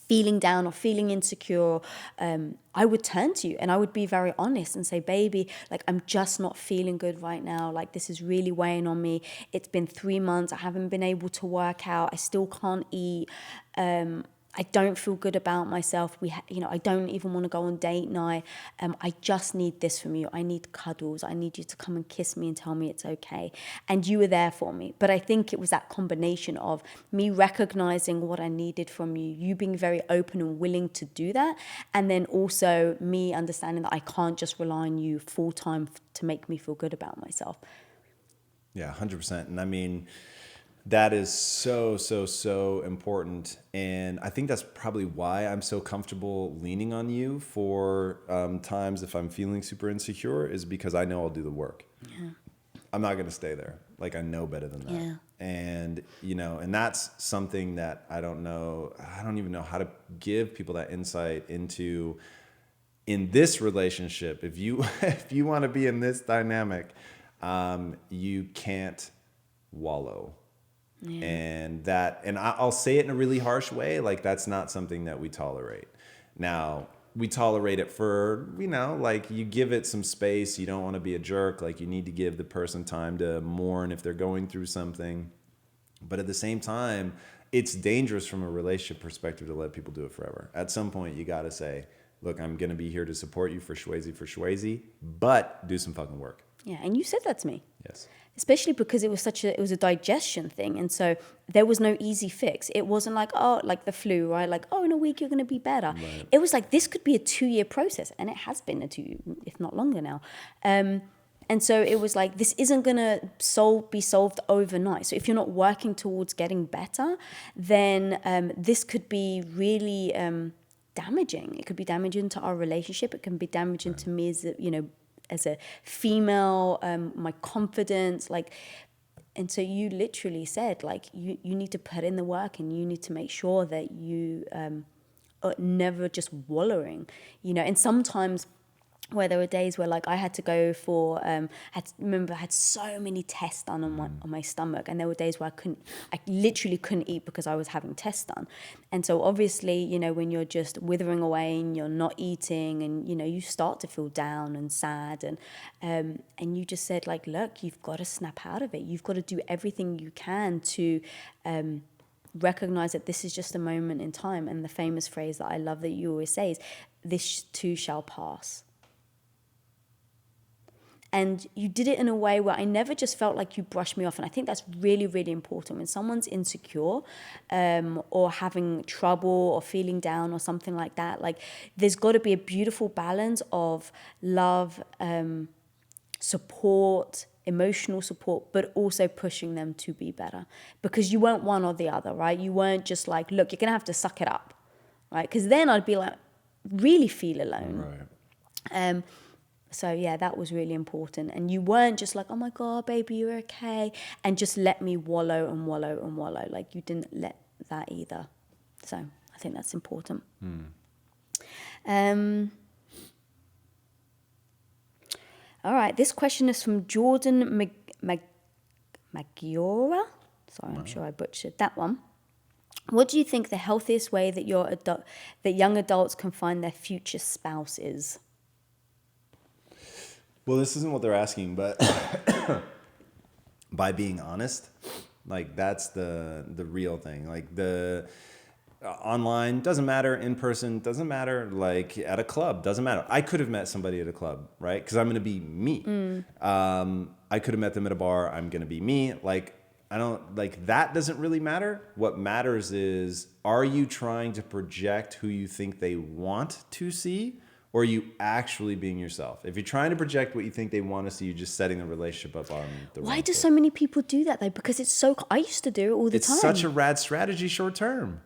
feeling down or feeling insecure, I would turn to you and I would be very honest and say, baby, like, I'm just not feeling good right now. Like, this is really weighing on me. It's been 3 months. I haven't been able to work out. I still can't eat. I don't feel good about myself. I don't even want to go on date night. I just need this from you. I need cuddles. I need you to come and kiss me and tell me it's okay. And you were there for me. But I think it was that combination of me recognizing what I needed from you, you being very open and willing to do that, and then also me understanding that I can't just rely on you full time to make me feel good about myself. Yeah, 100%. And I mean, That is so, so, so important. And I think that's probably why I'm so comfortable leaning on you for times if I'm feeling super insecure, is because I know I'll do the work. Yeah. I'm not going to stay there. Like, I know better than that. Yeah. And, you know, and that's something that I don't know. I don't even know how to give people that insight into in this relationship. If you, if you want to be in this dynamic, you can't wallow. Yeah. And I'll say it in a really harsh way. Like, that's not something that we tolerate. Now, we tolerate it for, you know, like, you give it some space. You don't want to be a jerk. Like, you need to give the person time to mourn if they're going through something. But at the same time, it's dangerous from a relationship perspective to let people do it forever. At some point, you got to say, look, I'm going to be here to support you for Shwazy, but do some fucking work. Yeah, and you said that to me. Yes. Especially because it was a digestion thing. And so there was no easy fix. It wasn't like, oh, like the flu, right? Like, oh, in a week you're going to be better. Right. It was like, this could be a 2-year process. And it has been a 2, if not longer now. And so it was like, this isn't going to be solved overnight. So if you're not working towards getting better, then this could be really damaging. It could be damaging to our relationship. It can be damaging to me as, as a female, my confidence, like, and so you literally said, like, you need to put in the work, and you need to make sure that you are never just wallowing, and sometimes where there were days where, like, I had to go for, I had so many tests done on my stomach, and there were days where I literally couldn't eat because I was having tests done. And so obviously, when you're just withering away and you're not eating, and, you start to feel down and sad, and you just said, like, look, you've got to snap out of it. You've got to do everything you can to recognize that this is just a moment in time. And the famous phrase that I love that you always say is, this too shall pass. And you did it in a way where I never just felt like you brushed me off. And I think that's really, really important. When someone's insecure or having trouble or feeling down or something like that, like, there's got to be a beautiful balance of love, support, emotional support, but also pushing them to be better. Because you weren't one or the other, right? You weren't just like, look, you're going to have to suck it up, right? Because then I'd be like, really feel alone. Right. So yeah, that was really important. And you weren't just like, oh my God, baby, you're okay. And just let me wallow and wallow and wallow. Like, you didn't let that either. So I think that's important. All right, this question is from Jordan Magiora. Sorry, I'm sure I butchered that one. What do you think the healthiest way that young adults can find their future spouse is? Well, this isn't what they're asking, but by being honest, like, that's the real thing. Like, the online doesn't matter, in person doesn't matter, like, at a club doesn't matter. I could have met somebody at a club, right? Because I'm going to be me. I could have met them at a bar. I'm going to be me. Like, I don't, like, that doesn't really matter. What matters is, are you trying to project who you think they want to see? Or are you actually being yourself? If you're trying to project what you think they want to see, you're just setting the relationship up on the wrong Why do foot. so many people do that, though? Because it's so... I used to do it all the time. It's such a rad strategy short term.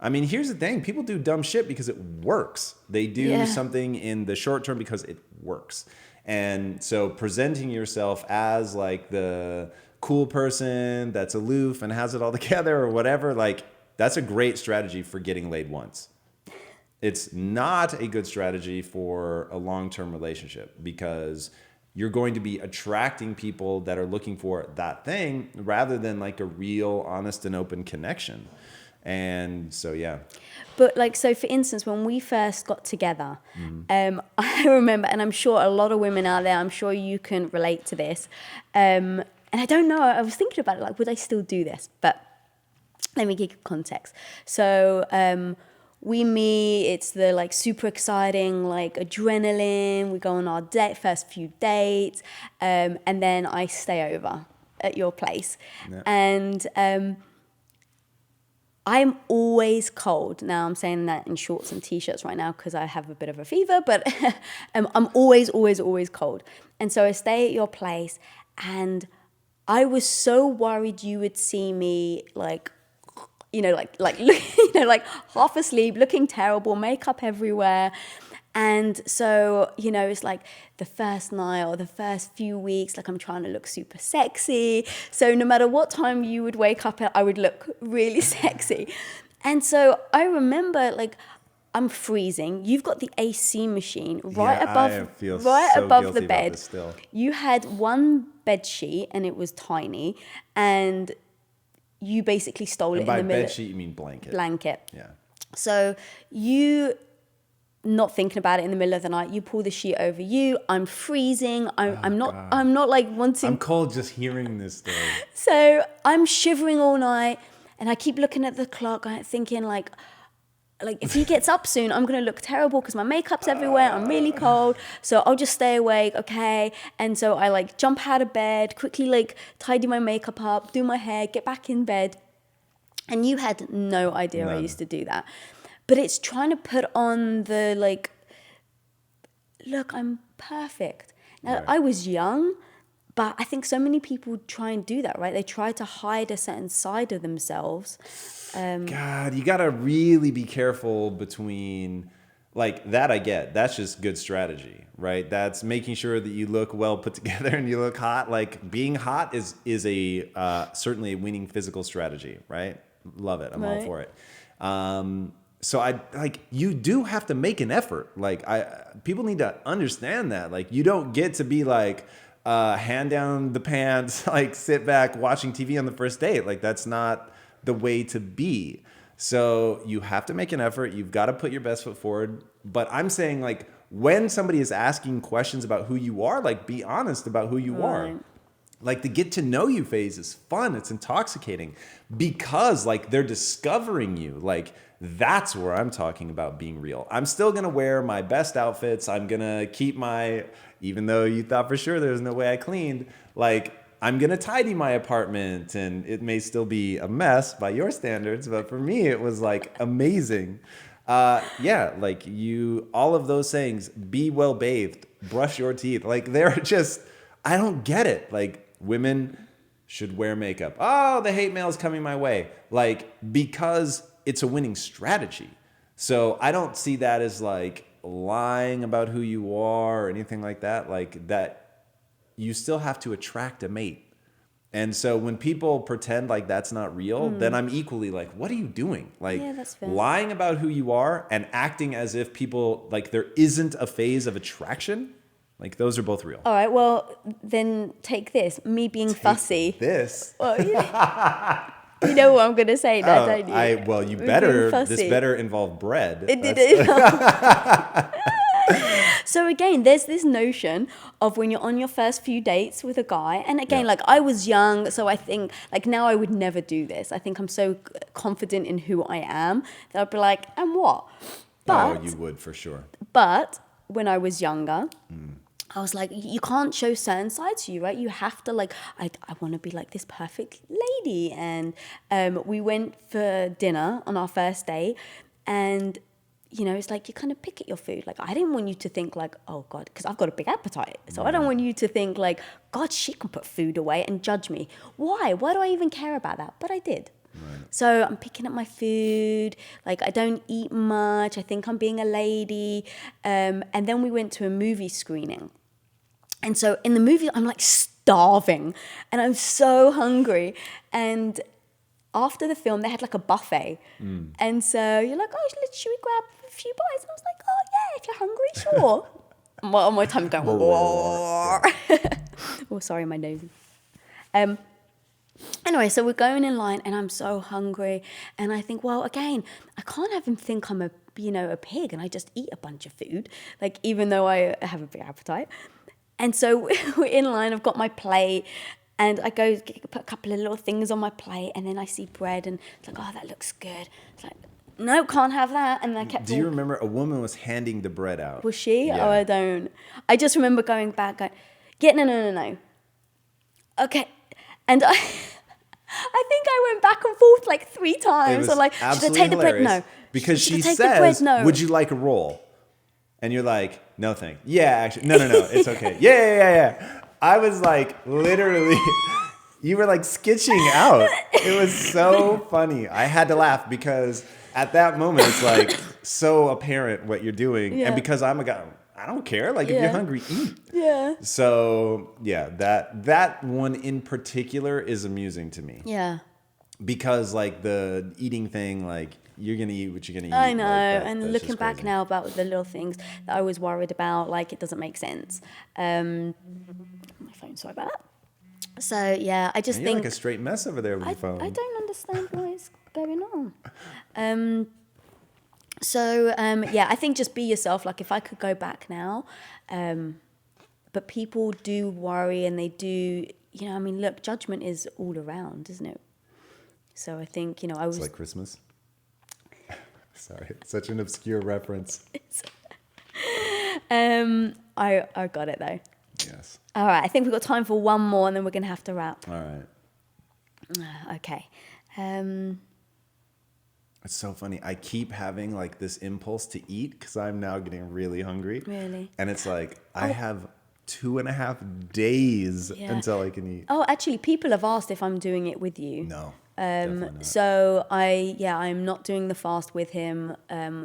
I mean, here's the thing. People do dumb shit because it works. They do something in the short term because it works. And so presenting yourself as, like, the cool person that's aloof and has it all together or whatever, like, that's a great strategy for getting laid once. It's not a good strategy for a long-term relationship, because you're going to be attracting people that are looking for that thing rather than, like, a real, honest and open connection. And so, yeah. But, like, so for instance, when we first got together, I remember, and I'm sure a lot of women out there, I'm sure you can relate to this. And I don't know, I was thinking about it, like, would I still do this? But let me give you context. So, we meet, it's the, like, super exciting, like, adrenaline. We go on our first few dates, and then I stay over at your place. Yeah. And I'm always cold. Now, I'm saying that in shorts and T-shirts right now because I have a bit of a fever, but I'm always, always, always cold. And so I stay at your place, and I was so worried you would see me like, like half asleep, looking terrible, makeup everywhere. And so, it's like the first night or the first few weeks, like I'm trying to look super sexy. So no matter what time you would wake up at, I would look really sexy. And so I remember like I'm freezing. You've got the AC machine right above the bed. You had one bed sheet and it was tiny, and you basically stole it in the middle. And by bed sheet you mean blanket. Blanket. Yeah. So you, not thinking about it in the middle of the night, you pull the sheet over you. I'm freezing. I'm not like wanting. I'm cold just hearing this story. So I'm shivering all night, and I keep looking at the clock, thinking like if he gets up soon, I'm gonna look terrible because my makeup's everywhere. I'm really cold, so I'll just stay awake, okay? And so I like jump out of bed, quickly like tidy my makeup up, do my hair, get back in bed. And you had no idea I used to do that. But it's trying to put on the like, look, I'm perfect. Now, right. I was young, but I think so many people try and do that, right? They try to hide a certain side of themselves. God, you got to really be careful between, like, that I get. That's just good strategy, right? That's making sure that you look well put together and you look hot. Like, being hot is a certainly a winning physical strategy, right? Love it. I'm all for it. So you do have to make an effort. Like, people need to understand that. Like, you don't get to be like, hand down the pants, like sit back watching TV on the first date. Like, that's not the way to be. So you have to make an effort. You've got to put your best foot forward. But I'm saying, like, when somebody is asking questions about who you are, like, be honest about who you are. Like, the get to know you phase is fun. It's intoxicating because, like, they're discovering you. Like, that's where I'm talking about being real. I'm still going to wear my best outfits. I'm going to keep even though you thought for sure there was no way I cleaned, like, I'm going to tidy my apartment, and it may still be a mess by your standards, but for me, it was like amazing. Like all of those sayings, be well bathed, brush your teeth. Like, they're just, I don't get it. Like, women should wear makeup. Oh, the hate mail is coming my way. Like, because it's a winning strategy. So I don't see that as like lying about who you are or anything like that. Like, that you still have to attract a mate. And so when people pretend like that's not real, then I'm equally like, what are you doing? Like, that's fair. Lying about who you are and acting as if people, like, there isn't a phase of attraction. Like, those are both real. All right, well, then take this. Me being fussy. This. Well, you know what I'm going to say now, don't you? You better. This better involve bread. It did. So again, there's this notion of when you're on your first few dates with a guy, and again, like, I was young, so I think, like, now I would never do this. I think I'm so confident in who I am that I'd be like, and what? But, you would for sure. But when I was younger, I was like, you can't show certain sides to you, right? You have to, like, I want to be like this perfect lady. And we went for dinner on our first date, and it's like you kind of pick at your food. Like, I didn't want you to think like, oh God, because I've got a big appetite. So I don't want you to think like, God, she can put food away and judge me. Why? Why do I even care about that? But I did. Right. So I'm picking up my food. Like, I don't eat much. I think I'm being a lady. And then we went to a movie screening. And so in the movie, I'm like starving and I'm so hungry. And after the film, they had like a buffet. And so you're like, oh, should we grab a few bites? And I was like, oh yeah, if you're hungry, sure. On my tongue going, whoa. Oh, sorry, my nose. Anyway, so we're going in line and I'm so hungry. And I think, well, again, I can't have him think I'm a pig and I just eat a bunch of food. Like, even though I have a big appetite. And so we're in line, I've got my plate. And I go put a couple of little things on my plate, and then I see bread, and it's like, oh, that looks good. It's like, no, can't have that. And I kept. Do you remember a woman was handing the bread out? Was she? Yeah. Oh, I don't. I just remember going back, no. Okay, and I think I went back and forth like 3 times. I'm like, should I take the bread? No. Because she says, would you like a roll? And you're like, no, thanks. Yeah, actually, no, it's okay. Yeah. I was like, literally, You were like sketching out. It was so funny. I had to laugh because at that moment it's like so apparent what you're doing. Yeah. And because I'm a guy, I don't care. Like if Yeah. you're hungry, eat. Yeah. So yeah, that one in particular is amusing to me. Yeah. Because like the eating thing, like you're gonna eat what you're gonna eat. I know. Like, and that's looking just back crazy. now about the little things that I was worried about, like it doesn't make sense. My phone, sorry about that. So yeah, I just And you're think like a straight mess over there with your phone. I don't understand what is going on. Yeah, I think just be yourself. Like if I could go back now, but people do worry and they do, you know, I mean, look, judgment is all around, isn't it? So I think, you know, I was It's like Christmas. Sorry, it's such an obscure reference. I got it though. Yes. All right, I think we've got time for one more and then we're going to have to wrap. All right. Okay. It's so funny. I keep having like this impulse to eat because I'm now getting really hungry. Really? And it's like I have 2.5 days Yeah. until I can eat. Oh, actually, people have asked if I'm doing it with you. No. Definitely not. So I'm not doing the fast with him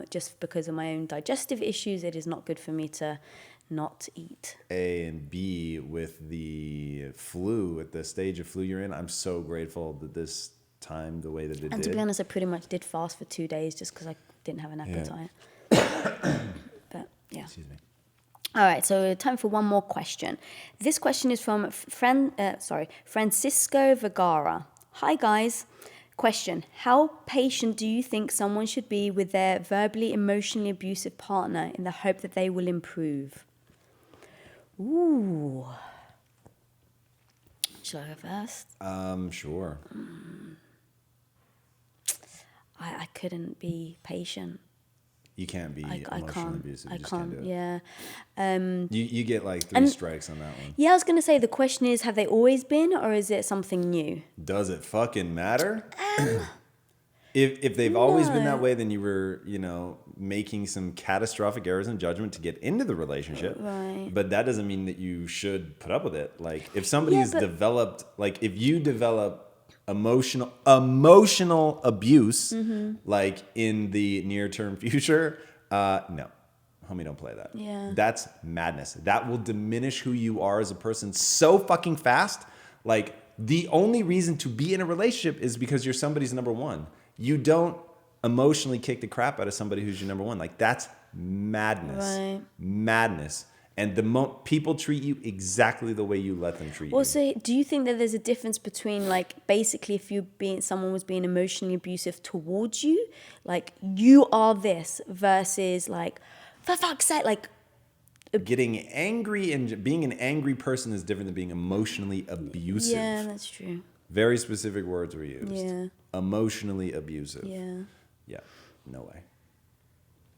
just because of my own digestive issues. It is not good for me to not eat. A and B with the flu, at the stage of flu you're in, I'm so grateful that this time the way that it And did. to be honest, I pretty much did fast for 2 days just because I didn't have an appetite. But yeah. Excuse me. All right, so time for one more question. This question is from Francisco Vergara. Hi, guys. Question: how patient do you think someone should be with their verbally, emotionally abusive partner in the hope that they will improve? Ooh. Shall I go first? Sure. I couldn't be patient. You can't be I emotionally can't. abusive. I You just can't can't. do it. Yeah. You get like 3 strikes on that one. Yeah, I was going to say, the question is, have they always been, or is it something new? Does it fucking matter? If they've always been that no. way, then you were, making some catastrophic errors in judgment to get into the relationship. Right. But that doesn't mean that you should put up with it. Like if somebody's but- developed, like if you develop emotional abuse, like in the near term future, no, homie, don't play that. Yeah. That's madness. That will diminish who you are as a person so fucking fast. Like the only reason to be in a relationship is because you're somebody's number one. You don't emotionally kick the crap out of somebody who's your number one. Like that's madness. Right. Madness. And people treat you exactly the way you let them treat you. Also, do you think that there's a difference between, like, basically if someone was being emotionally abusive towards you, like, you are this, versus, like, for fuck's sake, like, Getting angry and being an angry person is different than being emotionally abusive. yeah, that's true. Very specific words were used. Yeah. Emotionally abusive. Yeah. Yeah, no way.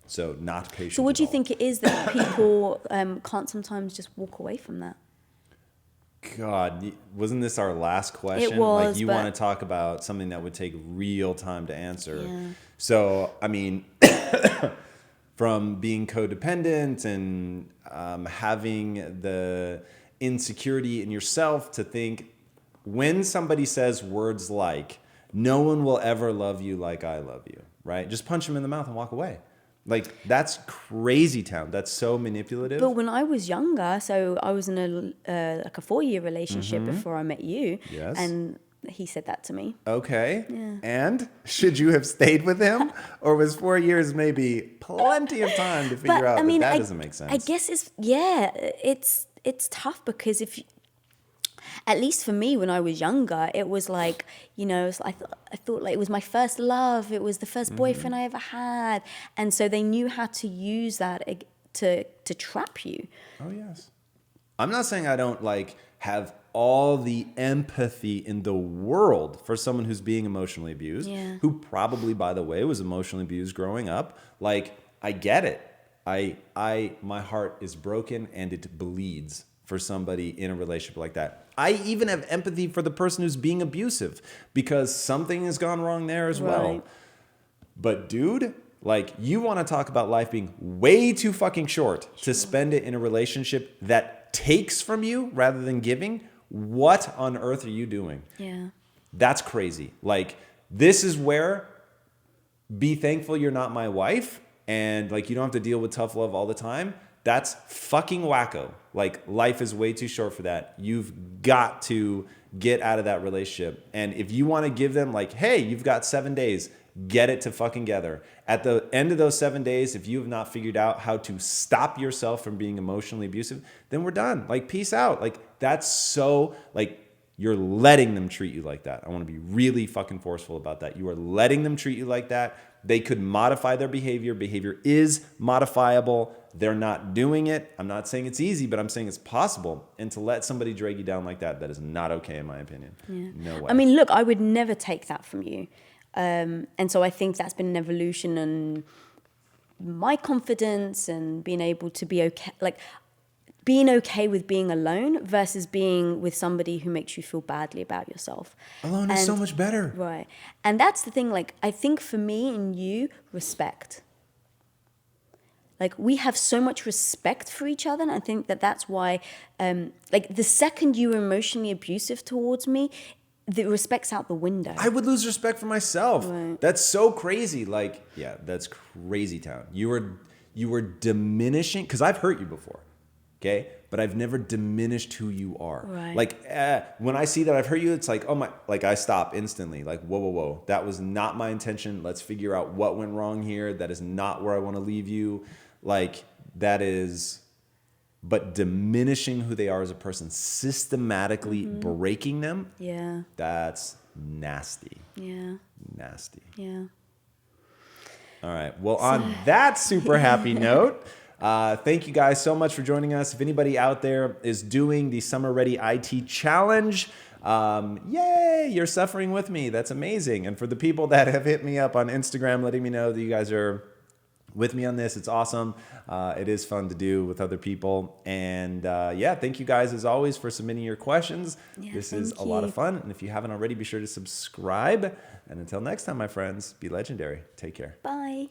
So not patient. So what at do you all. think it is that people can't sometimes just walk away from that? God, wasn't this our last question? It was, like you but- want to talk about something that would take real time to answer. Yeah. So, I mean, from being codependent and having the insecurity in yourself to think when somebody says words like, no one will ever love you like I love you, right? Just punch them in the mouth and walk away. Like, that's crazy town. That's so manipulative. But when I was younger, so I was in a 4-year relationship before I met you. Yes. And he said that to me. Okay. Yeah. And should you have stayed with him? Or was 4 years maybe plenty of time to figure out that doesn't make sense? I guess it's tough because at least for me, when I was younger, it was like, I thought like it was my first love. It was the first boyfriend I ever had. And so they knew how to use that to trap you. Oh, yes. I'm not saying I don't have all the empathy in the world for someone who's being emotionally abused, Yeah. who probably, by the way, was emotionally abused growing up. Like, I get it. My heart is broken and it bleeds for somebody in a relationship like that. I even have empathy for the person who's being abusive because something has gone wrong there as well. Right. But dude, you want to talk about life being way too fucking short to spend it in a relationship that takes from you rather than giving? What on earth are you doing? Yeah. That's crazy. Like, this is where be thankful you're not my wife and like you don't have to deal with tough love all the time. That's fucking wacko. Like, life is way too short for that. You've got to get out of that relationship. And if you want to give them like, hey, you've got 7 days, get it to fucking together. At the end of those 7 days, if you have not figured out how to stop yourself from being emotionally abusive, then we're done. Like, peace out. Like, that's so, like, you're letting them treat you like that. I want to be really fucking forceful about that. You are letting them treat you like that. They could modify their behavior. Behavior is modifiable. They're not doing it. I'm not saying it's easy, but I'm saying it's possible. And to let somebody drag you down like that, that is not okay in my opinion. Yeah. No way. I mean, look, I would never take that from you. And so I think that's been an evolution in my confidence and being able to be okay, like being okay with being alone versus being with somebody who makes you feel badly about yourself. Alone is so much better. Right. And that's the thing, like, I think for me and you, respect. Like, we have so much respect for each other. And I think that that's why, like, the second you were emotionally abusive towards me, the respect's out the window. I would lose respect for myself. Right. That's so crazy. Like, yeah, that's crazy town. You were diminishing, because I've hurt you before, okay? But I've never diminished who you are. Right. Like, when I see that I've hurt you, it's like, oh my, like I stop instantly. Like, whoa, whoa, whoa. That was not my intention. Let's figure out what went wrong here. That is not where I want to leave you. Like, that is... But diminishing who they are as a person, systematically breaking them, Yeah. that's nasty. Yeah. Nasty. Yeah. All right. Well, on that super happy note, thank you guys so much for joining us. If anybody out there is doing the Summer Ready IT Challenge, yay, you're suffering with me. That's amazing. And for the people that have hit me up on Instagram letting me know that you guys are with me on this, it's awesome. It is fun to do with other people. And yeah, thank you guys as always for submitting your questions. Yeah, this is a lot of fun. And if you haven't already, be sure to subscribe. And until next time, my friends, be legendary. Take care. Bye.